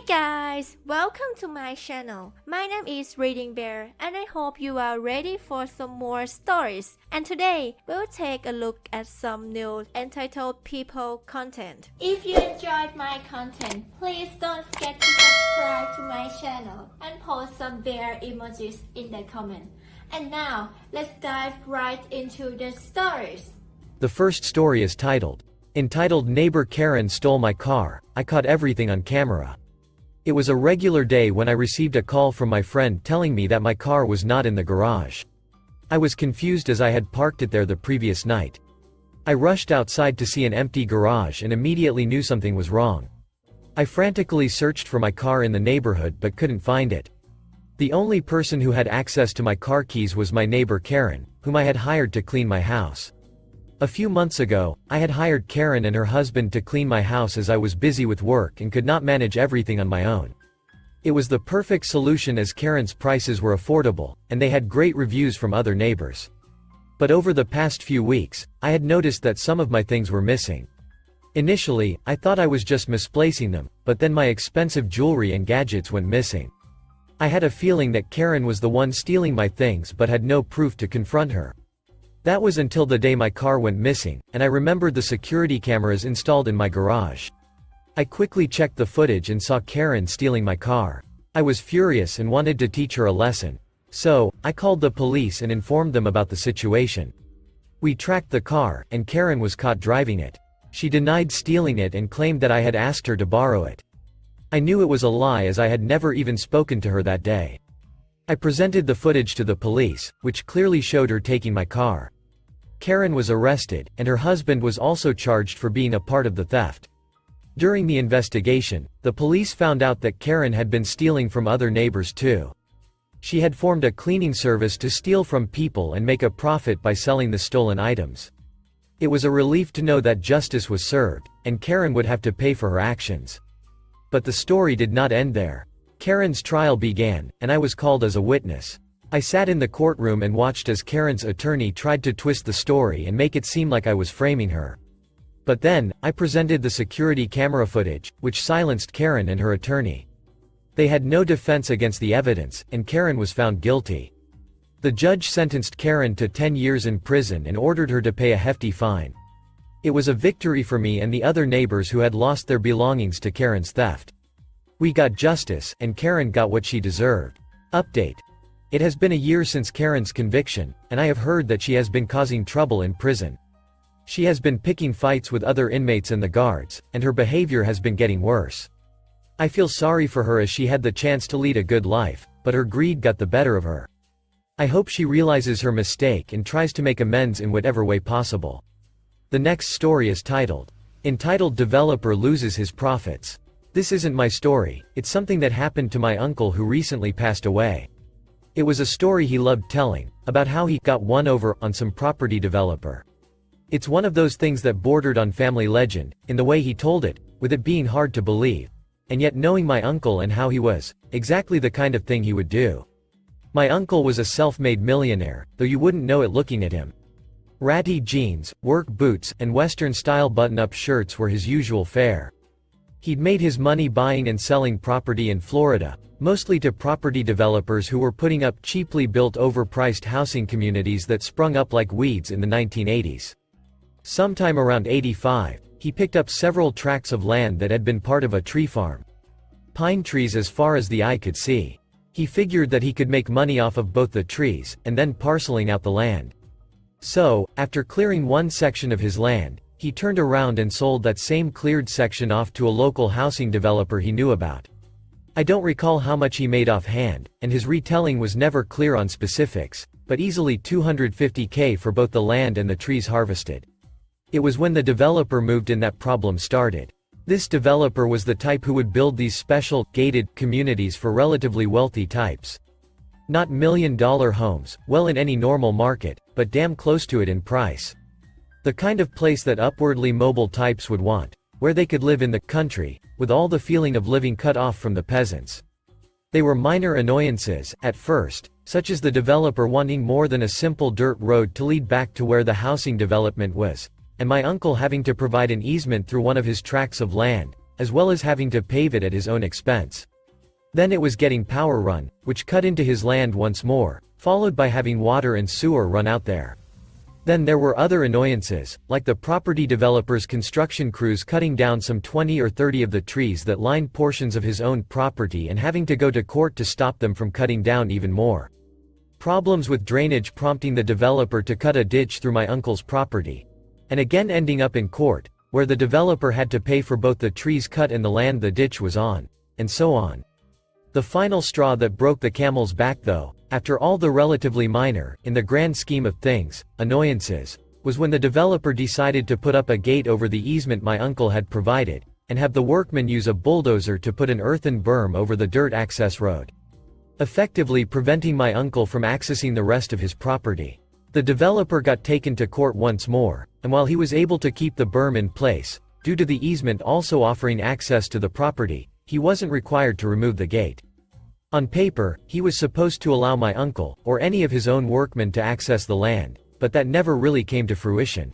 guys, welcome to my channel. My name is ReadingBear and I hope you are ready for some more stories. And today, we'll take a look at some new entitled people content. If you enjoyed my content, please don't forget to subscribe to my channel and post some bear emojis in the comment. And now, let's dive right into the stories. The first story is entitled Neighbor Karen Stole My Car. I caught everything on camera. It was a regular day when I received a call from my friend telling me that my car was not in the garage. I was confused as I had parked it there the previous night. I rushed outside to see an empty garage and immediately knew something was wrong. I frantically searched for my car in the neighborhood but couldn't find it. The only person who had access to my car keys was my neighbor Karen, whom I had hired to clean my house. A few months ago, I had hired Karen and her husband to clean my house as I was busy with work and could not manage everything on my own. It was the perfect solution as Karen's prices were affordable, and they had great reviews from other neighbors. But over the past few weeks, I had noticed that some of my things were missing. Initially, I thought I was just misplacing them, but then my expensive jewelry and gadgets went missing. I had a feeling that Karen was the one stealing my things but had no proof to confront her. That was until the day my car went missing, and I remembered the security cameras installed in my garage. I quickly checked the footage and saw Karen stealing my car. I was furious and wanted to teach her a lesson. So, I called the police and informed them about the situation. We tracked the car, and Karen was caught driving it. She denied stealing it and claimed that I had asked her to borrow it. I knew it was a lie as I had never even spoken to her that day. I presented the footage to the police, which clearly showed her taking my car. Karen was arrested, and her husband was also charged for being a part of the theft. During the investigation, the police found out that Karen had been stealing from other neighbors too. She had formed a cleaning service to steal from people and make a profit by selling the stolen items. It was a relief to know that justice was served, and Karen would have to pay for her actions. But the story did not end there. Karen's trial began, and I was called as a witness. I sat in the courtroom and watched as Karen's attorney tried to twist the story and make it seem like I was framing her. But then, I presented the security camera footage, which silenced Karen and her attorney. They had no defense against the evidence, and Karen was found guilty. The judge sentenced Karen to 10 years in prison and ordered her to pay a hefty fine. It was a victory for me and the other neighbors who had lost their belongings to Karen's theft. We got justice, and Karen got what she deserved. Update. It has been a year since Karen's conviction, and I have heard that she has been causing trouble in prison. She has been picking fights with other inmates and the guards, and her behavior has been getting worse. I feel sorry for her as she had the chance to lead a good life, but her greed got the better of her. I hope she realizes her mistake and tries to make amends in whatever way possible. The next story is entitled Developer Loses His Profits. This isn't my story, it's something that happened to my uncle who recently passed away. It was a story he loved telling, about how he got one over on some property developer. It's one of those things that bordered on family legend, in the way he told it, with it being hard to believe. And yet knowing my uncle and how he was, exactly the kind of thing he would do. My uncle was a self-made millionaire, though you wouldn't know it looking at him. Ratty jeans, work boots, and Western-style button-up shirts were his usual fare. He'd made his money buying and selling property in Florida, mostly to property developers who were putting up cheaply built overpriced housing communities that sprung up like weeds in the 1980s. Sometime around '85, he picked up several tracts of land that had been part of a tree farm. Pine trees as far as the eye could see. He figured that he could make money off of both the trees, and then parceling out the land. So, after clearing one section of his land, he turned around and sold that same cleared section off to a local housing developer he knew about. I don't recall how much he made offhand, and his retelling was never clear on specifics, but easily $250K for both the land and the trees harvested. It was when the developer moved in that problem started. This developer was the type who would build these special, gated, communities for relatively wealthy types. Not million-dollar homes, well in any normal market, but damn close to it in price. The kind of place that upwardly mobile types would want, where they could live in the country, with all the feeling of living cut off from the peasants. They were minor annoyances, at first, such as the developer wanting more than a simple dirt road to lead back to where the housing development was, and my uncle having to provide an easement through one of his tracts of land, as well as having to pave it at his own expense. Then it was getting power run, which cut into his land once more, followed by having water and sewer run out there. Then there were other annoyances, like the property developer's construction crews cutting down some 20 or 30 of the trees that lined portions of his own property and having to go to court to stop them from cutting down even more. Problems with drainage prompting the developer to cut a ditch through my uncle's property. And again ending up in court, where the developer had to pay for both the trees cut and the land the ditch was on, and so on. The final straw that broke the camel's back though, after all the relatively minor, in the grand scheme of things, annoyances, was when the developer decided to put up a gate over the easement my uncle had provided, and have the workmen use a bulldozer to put an earthen berm over the dirt access road, effectively preventing my uncle from accessing the rest of his property. The developer got taken to court once more, and while he was able to keep the berm in place, due to the easement also offering access to the property, he wasn't required to remove the gate. On paper, he was supposed to allow my uncle, or any of his own workmen to access the land, but that never really came to fruition.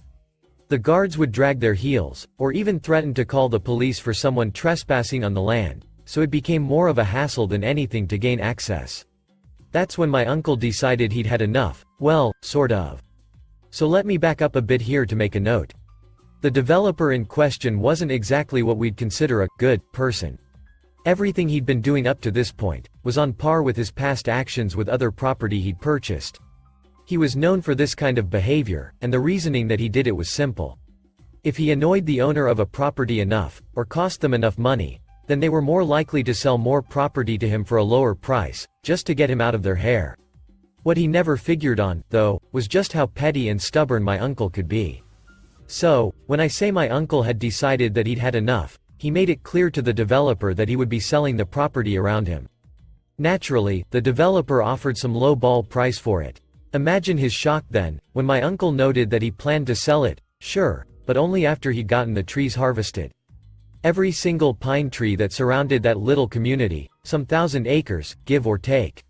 The guards would drag their heels, or even threaten to call the police for someone trespassing on the land, so it became more of a hassle than anything to gain access. That's when my uncle decided he'd had enough, well, sort of. So let me back up a bit here to make a note. The developer in question wasn't exactly what we'd consider a good person. Everything he'd been doing up to this point was on par with his past actions with other property he'd purchased. He was known for this kind of behavior, and the reasoning that he did it was simple. If he annoyed the owner of a property enough, or cost them enough money, then they were more likely to sell more property to him for a lower price, just to get him out of their hair. What he never figured on, though, was just how petty and stubborn my uncle could be. So, when I say my uncle had decided that he'd had enough, he made it clear to the developer that he would be selling the property around him. Naturally, the developer offered some low-ball price for it. Imagine his shock then, when my uncle noted that he planned to sell it, sure, but only after he'd gotten the trees harvested. Every single pine tree that surrounded that little community, some 1,000 acres, give or take.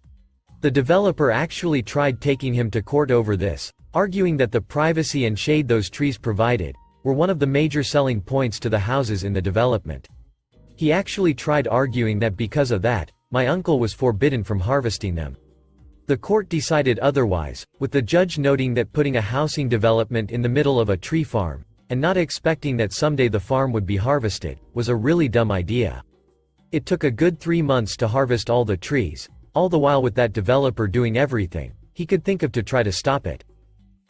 The developer actually tried taking him to court over this, arguing that the privacy and shade those trees provided were one of the major selling points to the houses in the development. He actually tried arguing that because of that, my uncle was forbidden from harvesting them. The court decided otherwise, with the judge noting that putting a housing development in the middle of a tree farm, and not expecting that someday the farm would be harvested, was a really dumb idea. It took a good 3 months to harvest all the trees, all the while with that developer doing everything he could think of to try to stop it.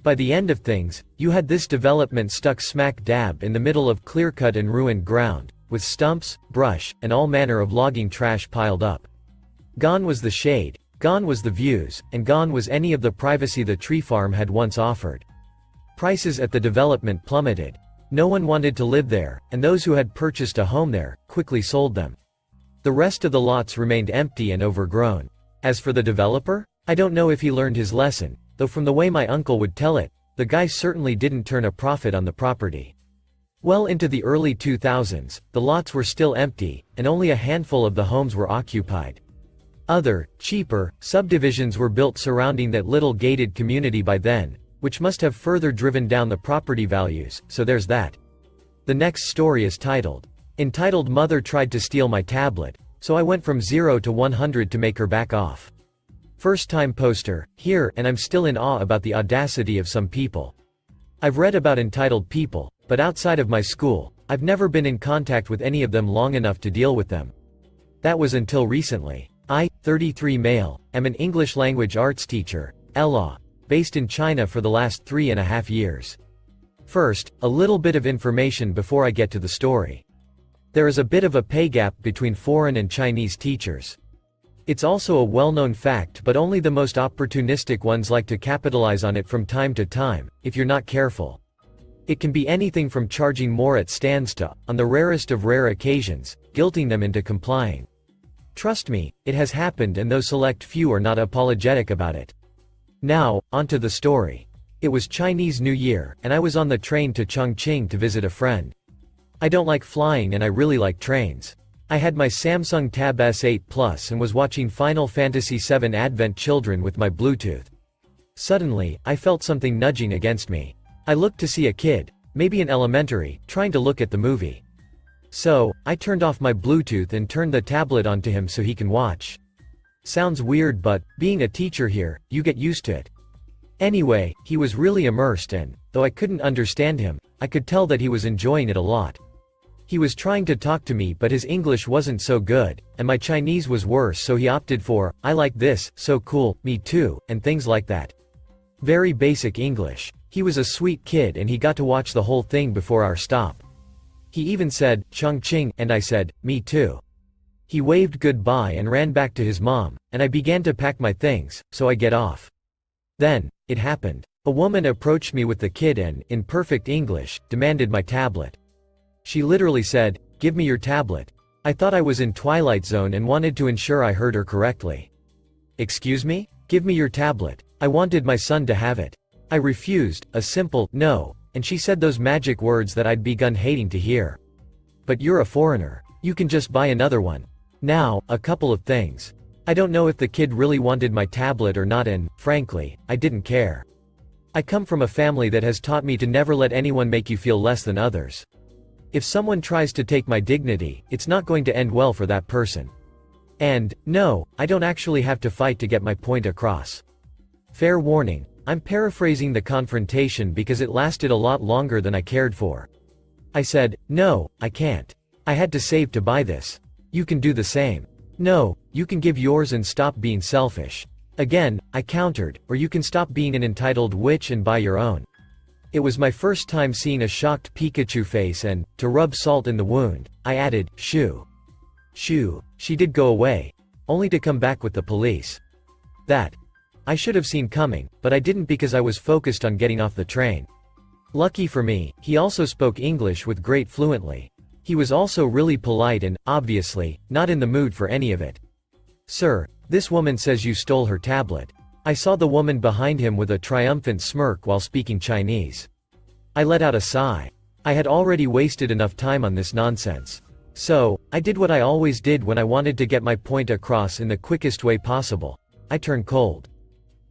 By the end of things, you had this development stuck smack dab in the middle of clear-cut and ruined ground, with stumps, brush, and all manner of logging trash piled up. Gone was the shade, gone was the views, and gone was any of the privacy the tree farm had once offered. Prices at the development plummeted. No one wanted to live there, and those who had purchased a home there quickly sold them. The rest of the lots remained empty and overgrown. As for the developer, I don't know if he learned his lesson, though from the way my uncle would tell it, the guy certainly didn't turn a profit on the property. Well into the early 2000s, the lots were still empty, and only a handful of the homes were occupied. Other, cheaper, subdivisions were built surrounding that little gated community by then, which must have further driven down the property values, so there's that. The next story is entitled Mother Tried to Steal My Tablet, so I went from 0 to 100 to make her back off. First-time poster, here, and I'm still in awe about the audacity of some people. I've read about entitled people, but outside of my school, I've never been in contact with any of them long enough to deal with them. That was until recently. I, 33 male, am an English language arts teacher, LA, based in China for the last 3.5 years. First, a little bit of information before I get to the story. There is a bit of a pay gap between foreign and Chinese teachers. It's also a well-known fact, but only the most opportunistic ones like to capitalize on it from time to time, if you're not careful. It can be anything from charging more at stands to, on the rarest of rare occasions, guilting them into complying. Trust me, it has happened, and those select few are not apologetic about it. Now, onto the story. It was Chinese New Year, and I was on the train to Chongqing to visit a friend. I don't like flying, and I really like trains. I had my Samsung Tab S8 Plus and was watching Final Fantasy VII Advent Children with my Bluetooth. Suddenly, I felt something nudging against me. I looked to see a kid, maybe in elementary, trying to look at the movie. So, I turned off my Bluetooth and turned the tablet onto him so he can watch. Sounds weird, but, being a teacher here, you get used to it. Anyway, he was really immersed and, though I couldn't understand him, I could tell that he was enjoying it a lot. He was trying to talk to me but his English wasn't so good, and my Chinese was worse, so he opted for, "I like this, so cool, me too," and things like that. Very basic English. He was a sweet kid and he got to watch the whole thing before our stop. He even said, "Chongqing," and I said, "Me too." He waved goodbye and ran back to his mom, and I began to pack my things, so I get off. Then, it happened. A woman approached me with the kid and, in perfect English, demanded my tablet. She literally said, "Give me your tablet." I thought I was in Twilight Zone and wanted to ensure I heard her correctly. "Excuse me? Give me your tablet. I wanted my son to have it." I refused, a simple, "No," and she said those magic words that I'd begun hating to hear. "But you're a foreigner. You can just buy another one." Now, a couple of things. I don't know if the kid really wanted my tablet or not and, frankly, I didn't care. I come from a family that has taught me to never let anyone make you feel less than others. If someone tries to take my dignity, it's not going to end well for that person. And, no, I don't actually have to fight to get my point across. Fair warning, I'm paraphrasing the confrontation because it lasted a lot longer than I cared for. I said, "No, I can't. I had to save to buy this. You can do the same. No, you can give yours and stop being selfish." Again, I countered, "Or you can stop being an entitled witch and buy your own." It was my first time seeing a shocked Pikachu face and, to rub salt in the wound, I added, "Shoo. Shoo." She did go away. Only to come back with the police. That I should have seen coming, but I didn't because I was focused on getting off the train. Lucky for me, he also spoke English with great fluently. He was also really polite and, obviously, not in the mood for any of it. "Sir, this woman says you stole her tablet." I saw the woman behind him with a triumphant smirk while speaking Chinese. I let out a sigh. I had already wasted enough time on this nonsense. So, I did what I always did when I wanted to get my point across in the quickest way possible. I turned cold.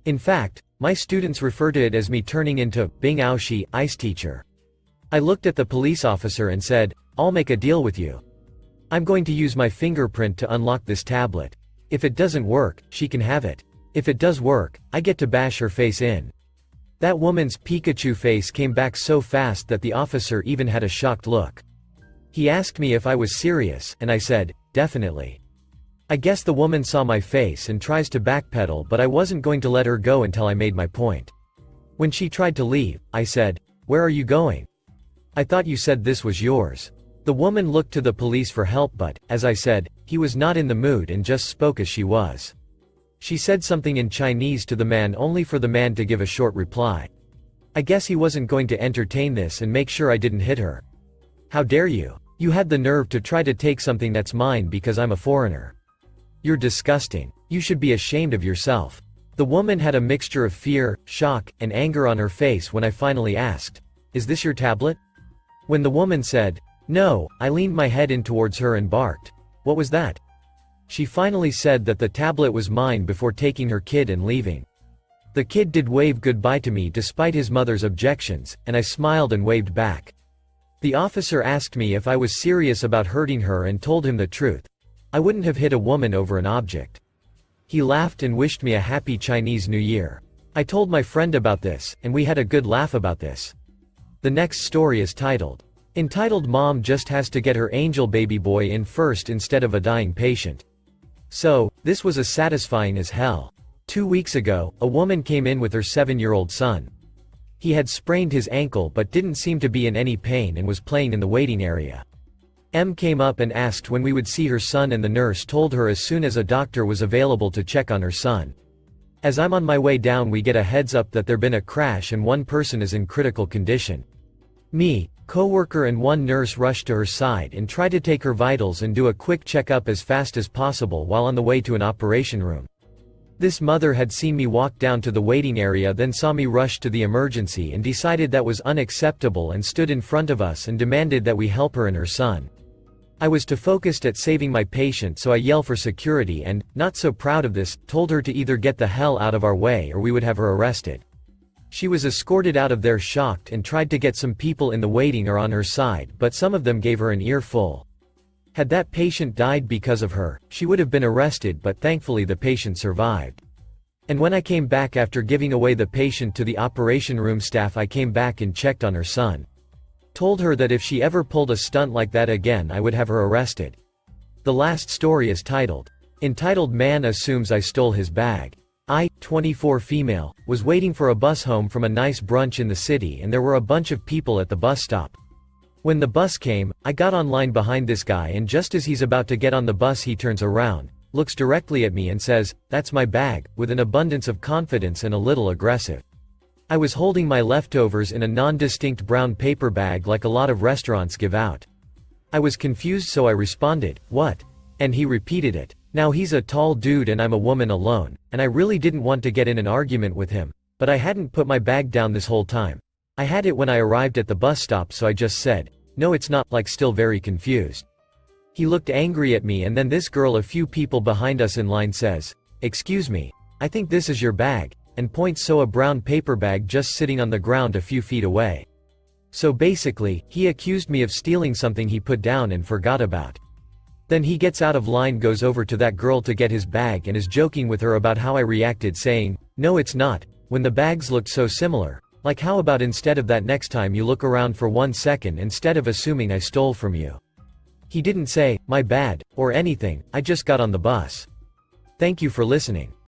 In fact, my students refer to it as me turning into Bing Aoshi, ice teacher. I looked at the police officer and said, "I'll make a deal with you. I'm going to use my fingerprint to unlock this tablet. If it doesn't work, she can have it. If it does work, I get to bash her face in." That woman's Pikachu face came back so fast that the officer even had a shocked look. He asked me if I was serious, and I said, "Definitely." I guess the woman saw my face and tries to backpedal, but I wasn't going to let her go until I made my point. When she tried to leave, I said, "Where are you going? I thought you said this was yours." The woman looked to the police for help, but, as I said, he was not in the mood and just spoke as she was. She said something in Chinese to the man only for the man to give a short reply. I guess he wasn't going to entertain this and make sure I didn't hit her. "How dare you? You had the nerve to try to take something that's mine because I'm a foreigner. You're disgusting. You should be ashamed of yourself." The woman had a mixture of fear, shock, and anger on her face when I finally asked, "Is this your tablet?" When the woman said, "No," I leaned my head in towards her and barked, "What was that?" She finally said that the tablet was mine before taking her kid and leaving. The kid did wave goodbye to me despite his mother's objections, and I smiled and waved back. The officer asked me if I was serious about hurting her and told him the truth. I wouldn't have hit a woman over an object. He laughed and wished me a happy Chinese New Year. I told my friend about this, and we had a good laugh about this. The next story is entitled Mom Just Has to Get Her Angel Baby Boy in First instead of a Dying Patient. So, this was as satisfying as hell. 2 weeks ago, a woman came in with her 7-year-old son. He had sprained his ankle but didn't seem to be in any pain and was playing in the waiting area. M came up and asked when we would see her son, and the nurse told her as soon as a doctor was available to check on her son. As I'm on my way down, we get a heads up that there'd been a crash and one person is in critical condition. Me, coworker and one nurse rushed to her side and tried to take her vitals and do a quick checkup as fast as possible while on the way to an operation room. This mother had seen me walk down to the waiting area, then saw me rush to the emergency and decided that was unacceptable and stood in front of us and demanded that we help her and her son. I was too focused at saving my patient, so I yelled for security and, not so proud of this, told her to either get the hell out of our way or we would have her arrested. She was escorted out of there shocked and tried to get some people in the waiting or on her side, but some of them gave her an earful. Had that patient died because of her, she would have been arrested, but thankfully the patient survived. And when I came back after giving away the patient to the operation room staff, I came back and checked on her son. Told her that if she ever pulled a stunt like that again, I would have her arrested. The last story is entitled Man Assumes I Stole His Bag. I, 24 female, was waiting for a bus home from a nice brunch in the city, and there were a bunch of people at the bus stop. When the bus came, I got on line behind this guy, and just as he's about to get on the bus, he turns around, looks directly at me and says, "That's my bag," with an abundance of confidence and a little aggressive. I was holding my leftovers in a non-distinct brown paper bag like a lot of restaurants give out. I was confused, so I responded, "What?" And he repeated it. Now he's a tall dude and I'm a woman alone, and I really didn't want to get in an argument with him, but I hadn't put my bag down this whole time. I had it when I arrived at the bus stop, so I just said, "No it's not," like still very confused. He looked angry at me, and then this girl a few people behind us in line says, "Excuse me, I think this is your bag," and points to a brown paper bag just sitting on the ground a few feet away. So basically, he accused me of stealing something he put down and forgot about. Then he gets out of line, goes over to that girl to get his bag, and is joking with her about how I reacted, saying, "No it's not, when the bags looked so similar. Like how about instead of that next time you look around for 1 second instead of assuming I stole from you." He didn't say, "My bad," or anything, I just got on the bus. Thank you for listening.